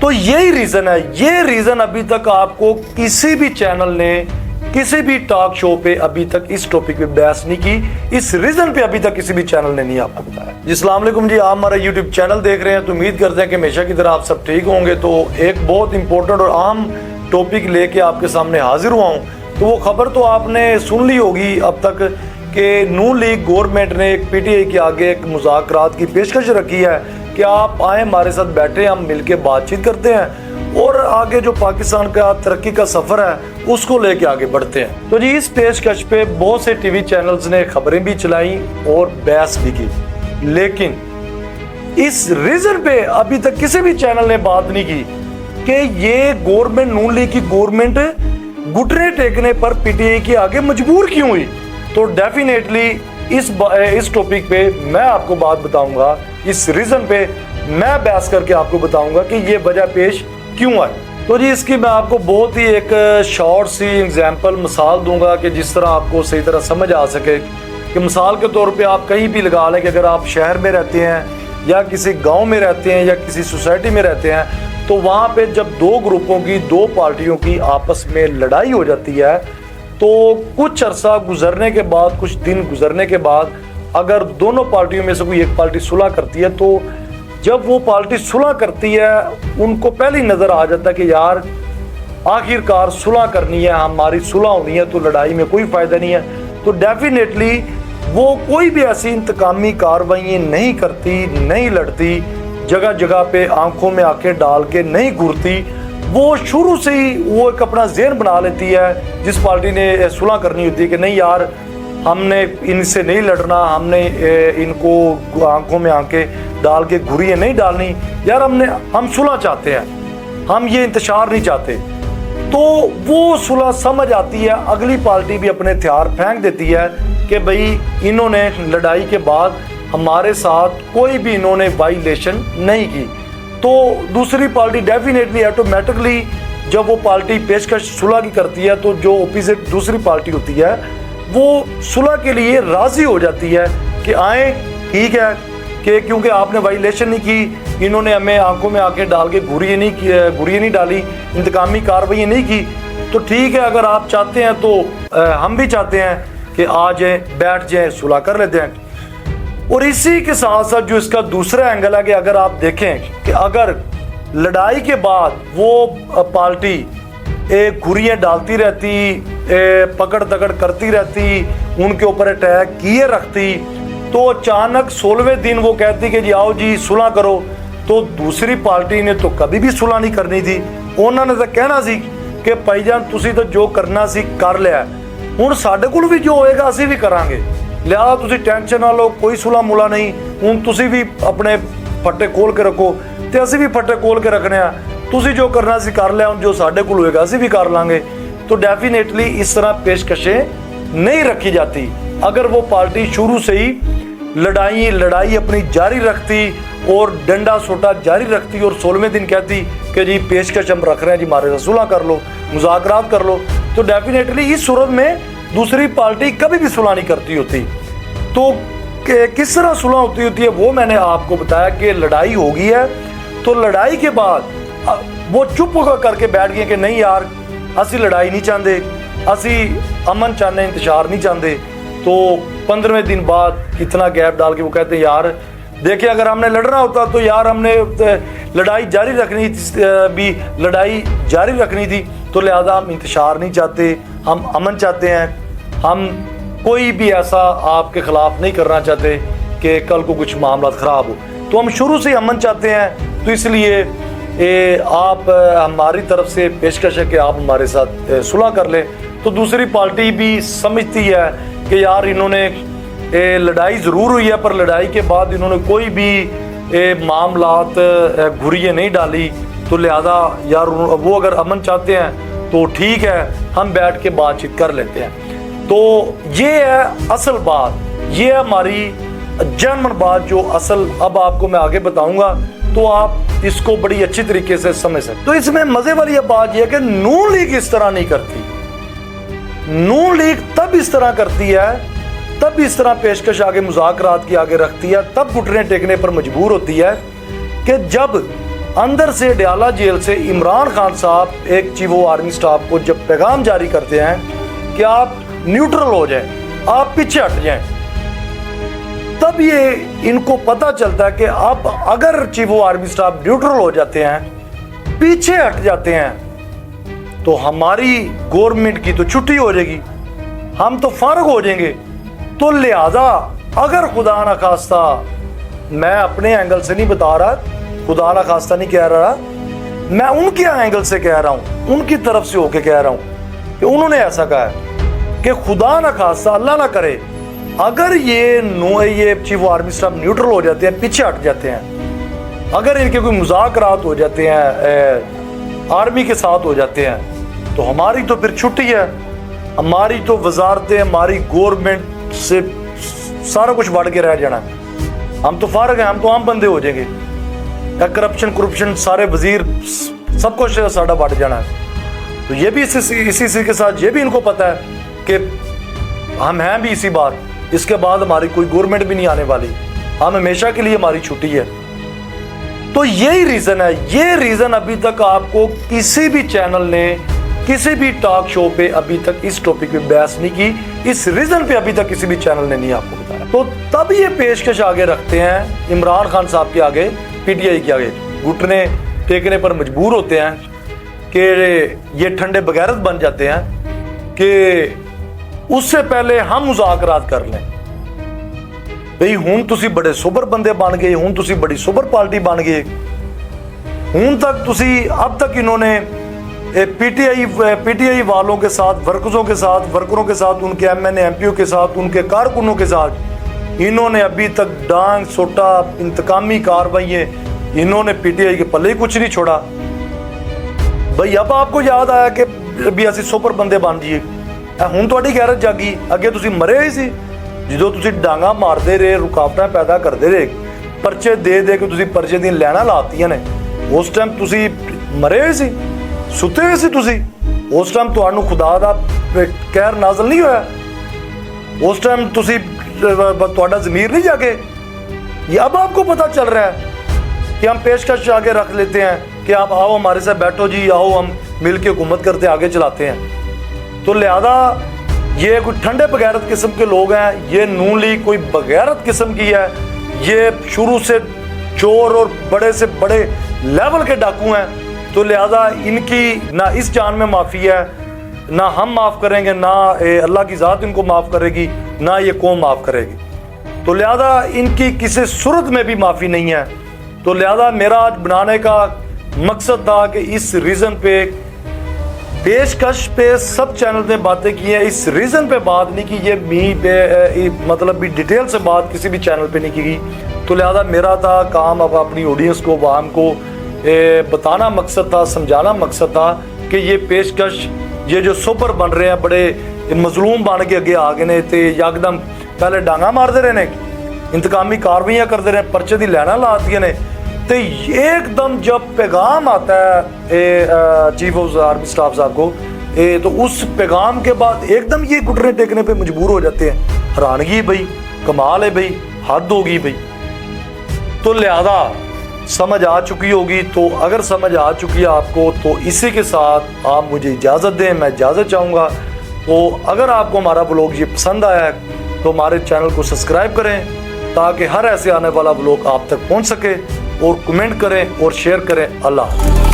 तो यही रीजन है, ये रीजन अभी तक आपको किसी भी चैनल ने, किसी भी टॉक शो पे अभी तक इस टॉपिक पे बहस नहीं की, इस रीजन पे अभी तक किसी भी चैनल ने नहीं आपको बताया जी। अस्सलाम वालेकुम जी, आप हमारा यूट्यूब चैनल देख रहे हैं तो उम्मीद करते हैं कि हमेशा की तरह आप सब ठीक होंगे। तो एक बहुत इंपॉर्टेंट और अहम टॉपिक लेके आपके सामने हाजिर हुआ हूँ। तो वो खबर तो आपने सुन ली होगी अब तक कि नून लीग गवर्नमेंट ने एक पीटीआई के आगे एक मुज़ाकरात की पेशकश रखी है कि आप आए हमारे साथ बैठे, हम मिलके बातचीत करते हैं और आगे जो पाकिस्तान का तरक्की का सफ़र है उसको लेके आगे बढ़ते हैं। तो जी इस पेशकश पे बहुत से टीवी चैनल्स ने खबरें भी चलाई और बहस भी की, लेकिन इस रीजन पे अभी तक किसी भी चैनल ने बात नहीं की कि ये गवर्नमेंट, नून लीग की गवर्नमेंट घुटने टेकने पर पीटीआई के आगे मजबूर क्यों हुई। तो डेफिनेटली इस टॉपिक पे मैं आपको बात बताऊंगा, इस रीजन पे मैं बहस करके आपको बताऊंगा कि ये वजह पेश क्यों आई। तो जी इसकी मैं आपको बहुत ही एक शॉर्ट सी एग्जांपल मिसाल दूंगा कि जिस तरह आपको सही तरह समझ आ सके। कि मिसाल के तौर पे आप कहीं भी लगा लें कि अगर आप शहर में रहते हैं या किसी गांव में रहते हैं या किसी सोसाइटी में रहते हैं, तो वहाँ पे जब दो ग्रुपों की, दो पार्टियों की आपस में लड़ाई हो जाती है तो कुछ अरसा गुजरने के बाद, कुछ दिन गुजरने के बाद अगर दोनों पार्टियों में से कोई एक पार्टी सुलह करती है, तो जब वो पार्टी सुलह करती है उनको पहली नज़र आ जाता है कि यार आखिरकार सुलह करनी है, हमारी सुलह होनी है, तो लड़ाई में कोई फ़ायदा नहीं है। तो डेफिनेटली वो कोई भी ऐसी इंतकामी कार्रवाई नहीं करती, नहीं लड़ती, जगह जगह पे आंखों में आंखें डाल के नहीं घूरती। वो शुरू से ही वो एक अपना ज़हन बना लेती है, जिस पार्टी ने सुलह करनी होती है कि नहीं यार हमने इनसे नहीं लड़ना, हमने इनको आंखों में आंखें डाल के घुरियाँ नहीं डालनी, यार हम सुलह चाहते हैं, हम ये इंतशार नहीं चाहते। तो वो सुलह समझ आती है, अगली पार्टी भी अपने हथियार फेंक देती है कि भाई इन्होंने लड़ाई के बाद हमारे साथ कोई भी इन्होंने वायलेशन नहीं की। तो दूसरी पार्टी डेफिनेटली ऑटोमेटिकली जब वो पार्टी पेशकश सुलह की करती है तो जो ओपोजिट दूसरी पार्टी होती है वो सुलह के लिए राज़ी हो जाती है कि आए, ठीक है, कि क्योंकि आपने वायलेशन नहीं की, इन्होंने हमें आंखों में आंखें डाल के घुरियाँ नहीं डाली, इंतकामी कार्रवाई नहीं की, तो ठीक है, अगर आप चाहते हैं तो हम भी चाहते हैं कि आ जाएँ, बैठ जाएँ, सुलह कर लेते हैं। और इसी के साथ साथ जो इसका दूसरा एंगल है कि अगर आप देखें कि अगर लड़ाई के बाद वो पार्टी घुरियाँ डालती रहती, पकड़ दकड़ करती रहती, उनके ऊपर अटैक किए रखती, तो अचानक 16वें दिन वो कहती कि जी आओ जी सुलह करो, तो दूसरी पार्टी ने तो कभी भी सुलह नहीं करनी थी। उन्होंने तो कहना सी कि भाईजान तुसी तो जो करना सी कर लिया, हुण साडे कोल भी जो होएगा असीं भी करांगे, लिहाजा तुसी टेंशन ना लो, कोई सुलह मुला नहीं, हुण तुसी भी अपने फट्टे खोल के रखो ते असीं भी फट्टे खोल के रखने आ, तुसी जो करना सी कर लिया, जो साडे कोल होएगा असीं भी कर लांगे। तो डेफिनेटली इस तरह पेशकशें नहीं रखी जाती। अगर वो पार्टी शुरू से ही लड़ाई अपनी जारी रखती और डंडा सोटा जारी रखती और 16वें दिन कहती कि जी पेशकश हम रख रहे हैं जी, हमारे साथ सुलह कर लो, मुज़ाकरात कर लो, तो डेफिनेटली इस सूरत में दूसरी पार्टी कभी भी सुलह नहीं करती होती। तो किस तरह सुलह होती है वो मैंने आपको बताया कि लड़ाई हो गई है, तो लड़ाई के बाद वो चुप करके बैठ गए कि नहीं यार असी लड़ाई नहीं चाहते, असी अमन चाहते, इंतशार नहीं चाहते। तो 15वें दिन बाद कितना गैप डाल के वो कहते हैं यार देखिए अगर हमने लड़ना होता तो यार हमने लड़ाई जारी रखनी थी, तो लिहाजा हम इंतशार नहीं चाहते, हम अमन चाहते हैं, हम कोई भी ऐसा आपके ख़िलाफ़ नहीं करना चाहते कि कल को कुछ मामला ख़राब हो, तो हम शुरू से अमन चाहते हैं। तो इसलिए आप हमारी तरफ से पेशकश है कि आप हमारे साथ सुलह कर लें। तो दूसरी पार्टी भी समझती है कि यार इन्होंने लड़ाई ज़रूर हुई है, पर लड़ाई के बाद इन्होंने कोई भी मामलात घुरियाँ नहीं डाली, तो लिहाजा यार वो अगर अमन चाहते हैं तो ठीक है, हम बैठ के बातचीत कर लेते हैं। तो ये है असल बात, ये है हमारी जनमन बात, जो असल अब आपको मैं आगे बताऊंगा तो आप इसको बड़ी अच्छी तरीके से समझ सकते। तो इसमें मजे वाली ये बात यह है कि नून लीग इस तरह नहीं करती। नून लीग तब इस तरह करती है, तब इस तरह पेशकश आगे मुज़ाकरात की आगे रखती है, तब घुटने टेकने पर मजबूर होती है कि जब अंदर से डयाला जेल से इमरान खान साहब एक चीफ ऑफ आर्मी स्टाफ को जब पैगाम जारी करते हैं कि आप न्यूट्रल हो जाएं, आप पीछे हट जाएं, तब ये इनको पता चलता है कि अब अगर chief of army staff neutral हो जाते हैं, पीछे हट जाते हैं, तो हमारी गवर्नमेंट की तो छुट्टी हो जाएगी, हम तो फारग हो जाएंगे। तो लिहाजा अगर खुदा ना खास्ता, मैं अपने एंगल से नहीं बता रहा, खुदा ना खास्ता नहीं कह रहा, मैं उनके एंगल से कह रहा हूं, उनकी तरफ से होके कह रहा हूं कि उन्होंने ऐसा कहा है कि खुदा ना खास्ता, अल्लाह ना करे, अगर ये चीफ आर्मी स्टाफ न्यूट्रल हो जाते हैं, पीछे हट जाते हैं, अगर इनके कोई मुज़ाकरात हो जाते हैं आर्मी के साथ हो जाते हैं, तो हमारी तो फिर छुट्टी है, हमारी तो वजारतें, हमारी गवर्नमेंट से सारा कुछ बढ़ के रह जाना, हम तो फारग हैं, हम तो आम बंदे हो जाएंगे, करप्शन सारे वजीर सब कुछ साड़ा बढ़ जाना है। तो ये भी इसी के साथ ये भी इनको पता है कि हम हैं भी इसी बार, इसके बाद हमारी कोई गवर्नमेंट भी नहीं आने वाली, हम हमेशा के लिए, हमारी छुट्टी है। तो यही रीजन है, ये रीजन अभी तक आपको किसी भी चैनल ने, किसी भी टॉक शो पे अभी तक इस टॉपिक पे बहस नहीं की, इस रीजन पे अभी तक किसी भी चैनल ने नहीं आपको बताया। तो तब ये पेशकश आगे रखते हैं इमरान खान साहब के आगे, पीटीआई के आगे, घुटने टेकने पर मजबूर होते हैं कि ये ठंडे बगैरत बन जाते हैं कि उससे पहले हम मुज़ाकरात कर लें। भाई हुण तुसी बड़े सुपर बंदे बन गए, हुण तुसी बड़ी सुपर पार्टी बन गए, हुण तक तुसी, अब तक इन्होंने पीटीआई वालों के साथ, वर्करों के साथ, उनके एमएनए एमपीओ के साथ, उनके कारकुनों के साथ इन्होंने अभी तक डांग सोटा, इंतकामी कार्रवाइयां, इन्होंने पीटीआई के पल्ले कुछ नहीं छोड़ा। भाई अब आपको याद आया कि भी असि सुपर बंदे बन जाइए, हुण तुहाडी गैरत जागी, अगे तुसी मरे ही सी, जो तुसी डांगा मारते रहे, रुकावटें पैदा करते रहे, परचे दे के तुसी परचे दी लैना लातियां ने, उस टाइम तुसी मरे हुए सी, सुते हुए सी तुसी, उस टाइम तुहानू खुदा दा कहर नाज़िल नहीं होया, उस टाइम तुसी तुहाडा ज़मीर नहीं जागे। ये अब आपको पता चल रहा है कि हम पेशकश आगे रख लेते हैं कि आप आओ हमारे साथ बैठो जी, आओ हम मिल के हुकूमत करते आगे चलाते हैं। तो लिहाजा ये कोई ठंडे बगैरत किस्म के लोग हैं, ये नून लीग कोई बगैरत किस्म की है, ये शुरू से चोर और बड़े से बड़े लेवल के डाकू हैं। तो लिहाजा इनकी ना इस जान में माफ़ी है, ना हम माफ़ करेंगे, ना अल्लाह की ज़ात इनको माफ़ करेगी, ना ये कौम माफ़ करेगी। तो लिहाजा इनकी किसी सूरत में भी माफ़ी नहीं है। तो लिहाजा मेरा आज बनाने का मकसद था कि इस रीज़न पे, पेशकश पे सब चैनल ने बातें की हैं, इस रीज़न पे बात नहीं की, ये मतलब भी डिटेल से बात किसी भी चैनल पे नहीं की गई। तो लिहाजा मेरा था काम अब अपनी ऑडियंस को, वाम को बताना मकसद था, समझाना मकसद था कि ये पेशकश, ये जो सुपर बन रहे हैं, बड़े मजलूम बन के अगे आ गए ने, तो यकदम पहले डांगा मारते रहे ने, इंतकामी कार्रवाइयाँ करते रहे, परचे दी लैना लाती ने, तो एकदम जब पैगाम आता है चीफ ऑफ आर्मी स्टाफ साहब को, तो उस पैगाम के बाद एकदम ये घुटने टेकने पे मजबूर हो जाते हैं। हैरानगी भाई, कमाल है भाई, हद होगी भाई। तो लिहाजा समझ आ चुकी होगी, तो अगर समझ आ चुकी है आपको, तो इसी के साथ आप मुझे इजाज़त दें, मैं इजाज़त चाहूँगा। तो अगर आपको हमारा ब्लॉग ये पसंद आया है तो हमारे चैनल को सब्सक्राइब करें, ताकि हर ऐसे आने वाला ब्लॉग आप तक पहुँच सके, और कमेंट करें और शेयर करें। अल्लाह।